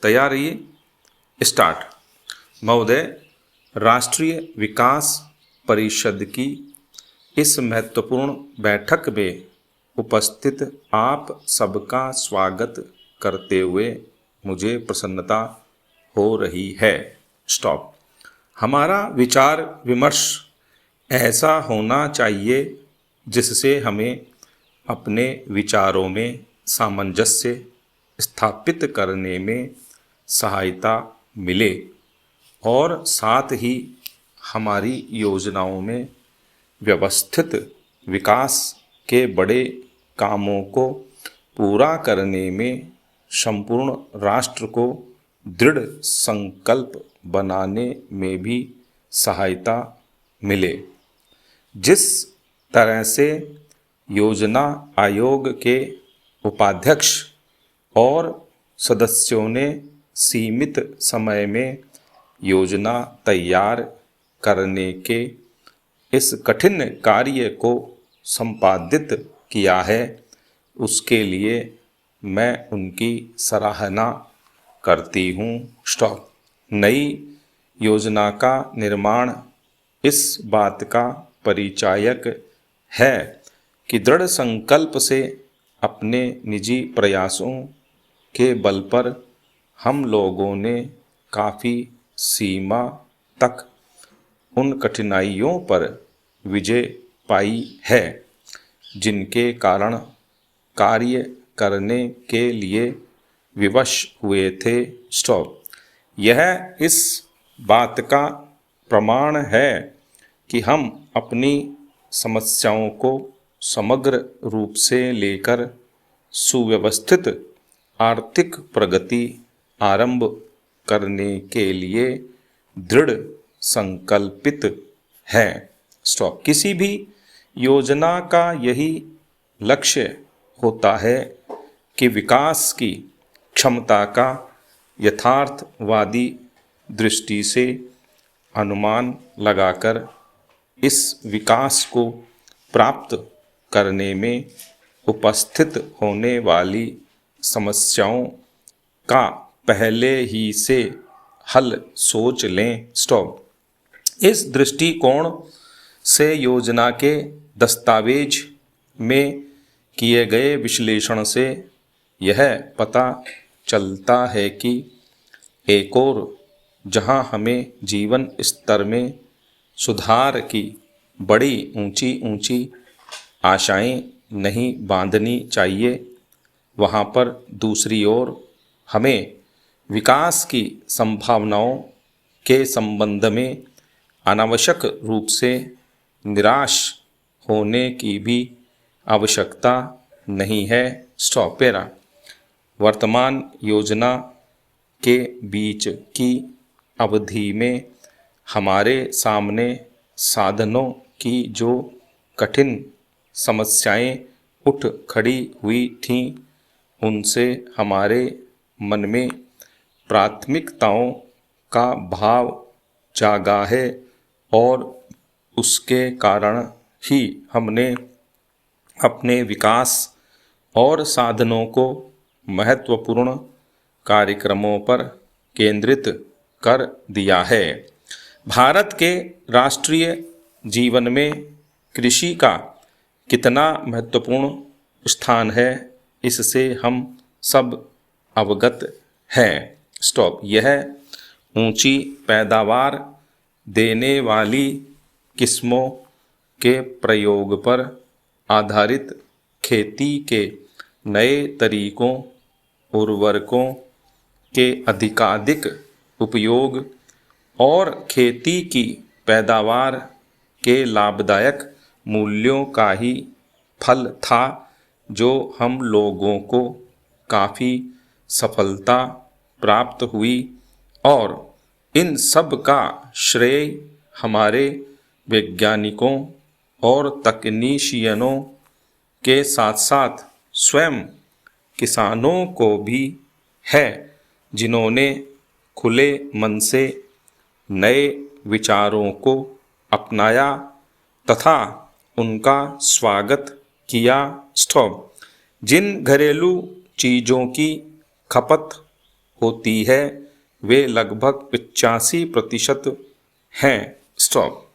तैयार रहिए। स्टार्ट। महोदय, राष्ट्रीय विकास परिषद की इस महत्वपूर्ण बैठक में उपस्थित आप सबका स्वागत करते हुए मुझे प्रसन्नता हो रही है। स्टॉप। हमारा विचार विमर्श ऐसा होना चाहिए जिससे हमें अपने विचारों में सामंजस्य स्थापित करने में सहायता मिले और साथ ही हमारी योजनाओं में व्यवस्थित विकास के बड़े कामों को पूरा करने में संपूर्ण राष्ट्र को दृढ़ संकल्प बनाने में भी सहायता मिले। जिस तरह से योजना आयोग के उपाध्यक्ष और सदस्यों ने सीमित समय में योजना तैयार करने के इस कठिन कार्य को संपादित किया है, उसके लिए मैं उनकी सराहना करती हूँ। स्टॉप। नई योजना का निर्माण इस बात का परिचायक है कि दृढ़ संकल्प से अपने निजी प्रयासों के बल पर हम लोगों ने काफ़ी सीमा तक उन कठिनाइयों पर विजय पाई है जिनके कारण कार्य करने के लिए विवश हुए थे। स्टॉप। यह इस बात का प्रमाण है कि हम अपनी समस्याओं को समग्र रूप से लेकर सुव्यवस्थित आर्थिक प्रगति आरंभ करने के लिए दृढ़ संकल्पित है। स्टॉप। किसी भी योजना का यही लक्ष्य होता है कि विकास की क्षमता का यथार्थवादी दृष्टि से अनुमान लगाकर इस विकास को प्राप्त करने में उपस्थित होने वाली समस्याओं का पहले ही से हल सोच लें। स्टॉप। इस दृष्टिकोण से योजना के दस्तावेज में किए गए विश्लेषण से यह पता चलता है कि एक और जहां हमें जीवन स्तर में सुधार की बड़ी ऊंची ऊंची आशाएं नहीं बांधनी चाहिए, वहां पर दूसरी ओर हमें विकास की संभावनाओं के संबंध में अनावश्यक रूप से निराश होने की भी आवश्यकता नहीं है। स्टॉप। पैरा। वर्तमान योजना के बीच की अवधि में हमारे सामने साधनों की जो कठिन समस्याएं उठ खड़ी हुई थीं, उनसे हमारे मन में प्राथमिकताओं का भाव जागा है और उसके कारण ही हमने अपने विकास और साधनों को महत्वपूर्ण कार्यक्रमों पर केंद्रित कर दिया है। भारत के राष्ट्रीय जीवन में कृषि का कितना महत्वपूर्ण स्थान है, इससे हम सब अवगत हैं। स्टॉप। यह ऊंची पैदावार देने वाली किस्मों के प्रयोग पर आधारित खेती के नए तरीकों, उर्वरकों के अधिकाधिक उपयोग और खेती की पैदावार के लाभदायक मूल्यों का ही फल था, जो हम लोगों को काफ़ी सफलता प्राप्त हुई और इन सब का श्रेय हमारे वैज्ञानिकों और तकनीशियनों के साथ साथ स्वयं किसानों को भी है, जिन्होंने खुले मन से नए विचारों को अपनाया तथा उनका स्वागत किया। स्टॉप। जिन घरेलू चीज़ों की खपत होती है वे लगभग 85% हैं। स्टॉप।